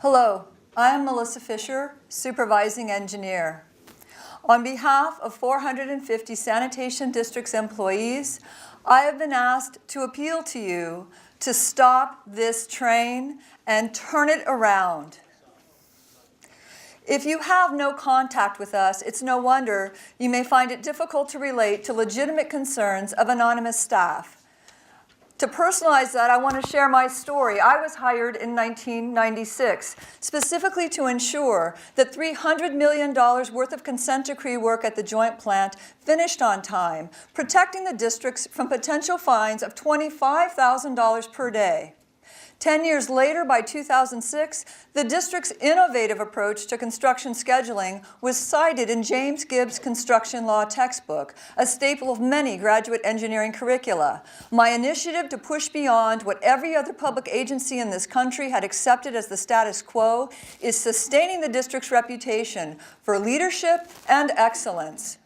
Hello, I am Melissa Fischer, Supervising Engineer. On behalf of 450 Sanitation District's employees, I have been asked to appeal to you to stop this train and turn it around. If you have no contact with us, it's no wonder you may find it difficult to relate to legitimate concerns of anonymous staff. To personalize that, I want to share my story. I was hired in 1996, specifically to ensure that $300 million worth of consent decree work at the joint plant finished on time, protecting the districts from potential fines of $25,000 per day. 10 years later, by 2006, the district's innovative approach to construction scheduling was cited in James Gibbs' construction law textbook, a staple of many graduate engineering curricula. My initiative to push beyond what every other public agency in this country had accepted as the status quo is sustaining the district's reputation for leadership and excellence.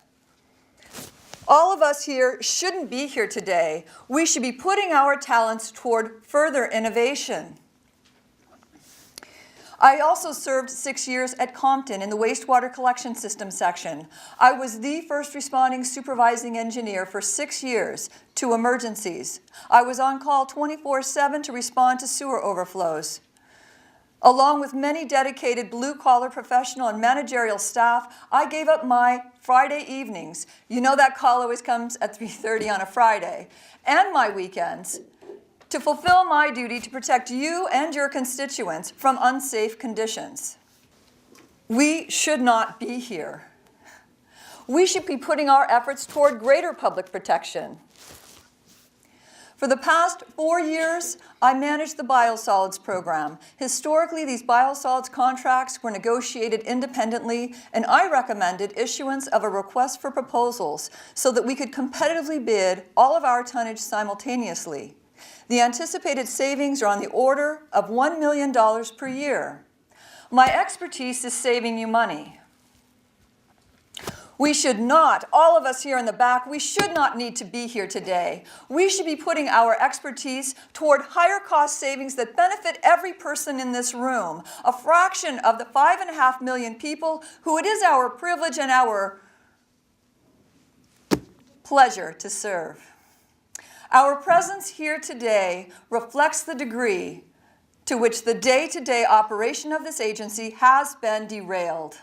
All of us here shouldn't be here today. We should be putting our talents toward further innovation. I also served 6 years at Compton in the wastewater collection system section. I was the first responding supervising engineer for 6 years to emergencies. I was on call 24/7 to respond to sewer overflows. Along with many dedicated blue-collar professional and managerial staff, I gave up my Friday evenings. You know that call always comes at 3:30 on a Friday. And my weekends to fulfill my duty to protect you and your constituents from unsafe conditions. We should not be here. We should be putting our efforts toward greater public protection. For the past 4 years, I managed the biosolids program. Historically, these biosolids contracts were negotiated independently, and I recommended issuance of a request for proposals so that we could competitively bid all of our tonnage simultaneously. The anticipated savings are on the order of $1 million per year. My expertise is saving you money. We should not, all of us here in the back, we should not need to be here today. We should be putting our expertise toward higher cost savings that benefit every person in this room, a fraction of the 5.5 million people who it is our privilege and our pleasure to serve. Our presence here today reflects the degree to which the day-to-day operation of this agency has been derailed.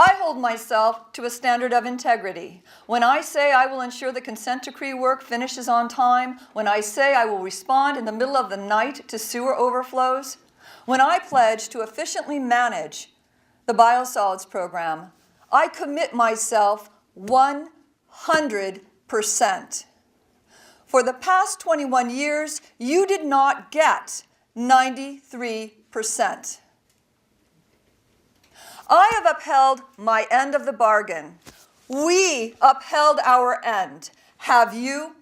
I hold myself to a standard of integrity. When I say I will ensure the consent decree work finishes on time, when I say I will respond in the middle of the night to sewer overflows, when I pledge to efficiently manage the biosolids program, I commit myself 100%. For the past 21 years, you did not get 93%. I have upheld my end of the bargain. We upheld our end. Have you?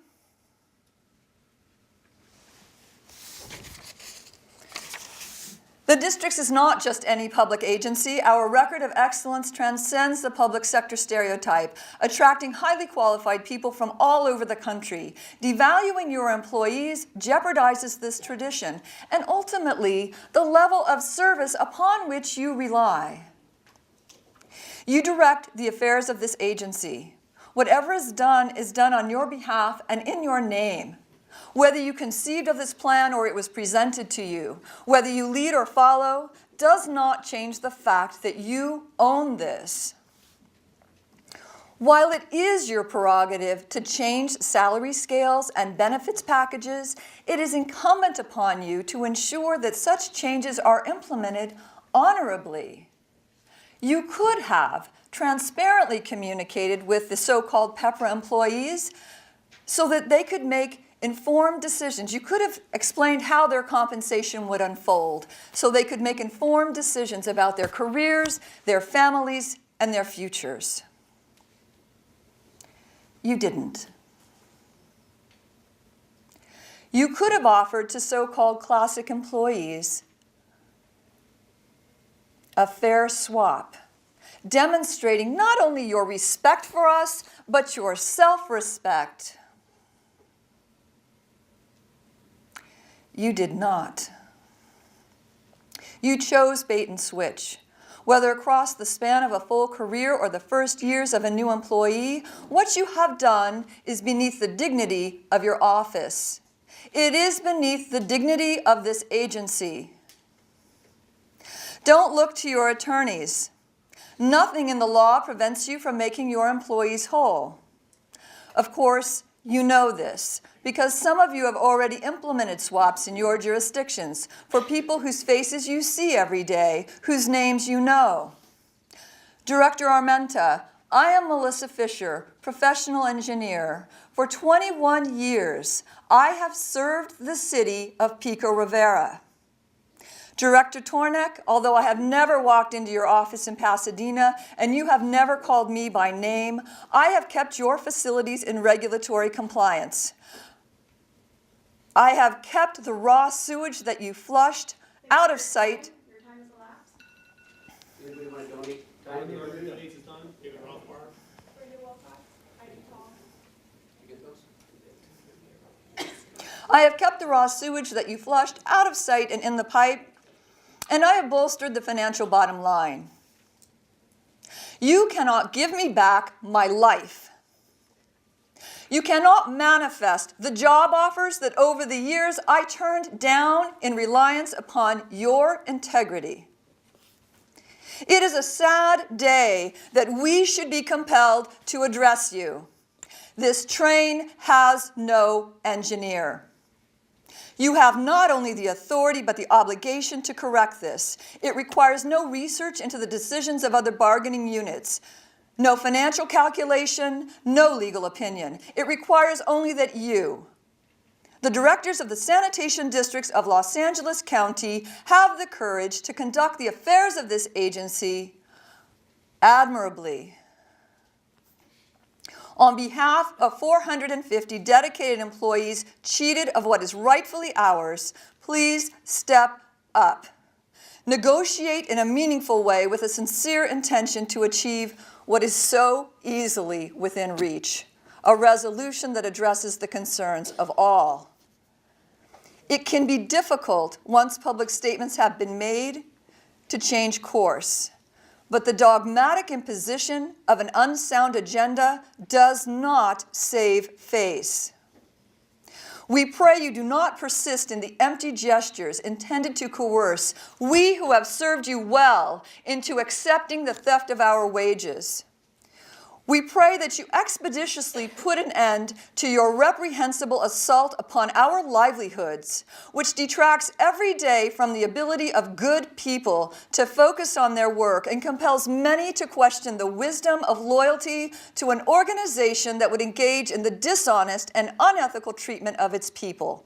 The district is not just any public agency. Our record of excellence transcends the public sector stereotype, attracting highly qualified people from all over the country. Devaluing your employees jeopardizes this tradition and ultimately the level of service upon which you rely. You direct the affairs of this agency. Whatever is done on your behalf and in your name. Whether you conceived of this plan or it was presented to you, whether you lead or follow, does not change the fact that you own this. While it is your prerogative to change salary scales and benefits packages, it is incumbent upon you to ensure that such changes are implemented honorably. You could have transparently communicated with the so-called PEPRA employees so that they could make informed decisions. You could have explained how their compensation would unfold so they could make informed decisions about their careers, their families, and their futures. You didn't. You could have offered to so-called classic employees a fair swap, demonstrating not only your respect for us, but your self-respect. You did not. You chose bait and switch. Whether across the span of a full career or the first years of a new employee, what you have done is beneath the dignity of your office. It is beneath the dignity of this agency. Don't look to your attorneys. Nothing in the law prevents you from making your employees whole. Of course, you know this, because some of you have already implemented swaps in your jurisdictions for people whose faces you see every day, whose names you know. Director Armenta, I am Melissa Fischer, professional engineer. For 21 years, I have served the city of Pico Rivera. Director Tornek, although I have never walked into your office in Pasadena and you have never called me by name, I have kept your facilities in regulatory compliance. I have kept the raw sewage that you flushed out of sight. Your time has elapsed. Anybody want to donate time? For your well talk, I do call. You get those? I have kept the raw sewage that you flushed out of sight and in the pipe, and I have bolstered the financial bottom line. You cannot give me back my life. You cannot manifest the job offers that over the years I turned down in reliance upon your integrity. It is a sad day that we should be compelled to address you. This train has no engineer. You have not only the authority but the obligation to correct this. It requires no research into the decisions of other bargaining units, no financial calculation, no legal opinion. It requires only that you, the directors of the sanitation districts of Los Angeles County, have the courage to conduct the affairs of this agency admirably. On behalf of 450 dedicated employees cheated of what is rightfully ours, please step up. Negotiate in a meaningful way with a sincere intention to achieve what is so easily within reach, a resolution that addresses the concerns of all. It can be difficult, once public statements have been made, to change course. But the dogmatic imposition of an unsound agenda does not save face. We pray you do not persist in the empty gestures intended to coerce we who have served you well into accepting the theft of our wages. We pray that you expeditiously put an end to your reprehensible assault upon our livelihoods, which detracts every day from the ability of good people to focus on their work and compels many to question the wisdom of loyalty to an organization that would engage in the dishonest and unethical treatment of its people.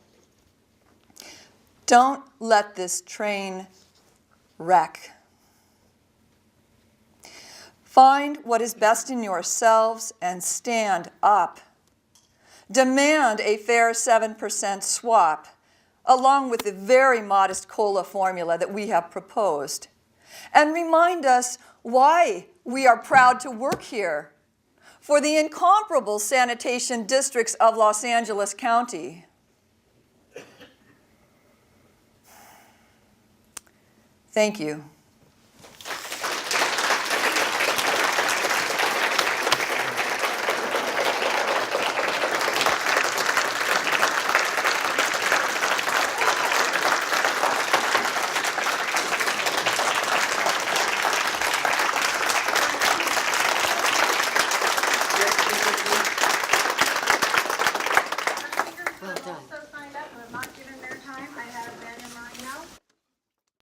Don't let this train wreck. Find what is best in yourselves and stand up. Demand a fair 7% swap, along with the very modest COLA formula that we have proposed. And remind us why we are proud to work here for the incomparable sanitation districts of Los Angeles County. Thank you.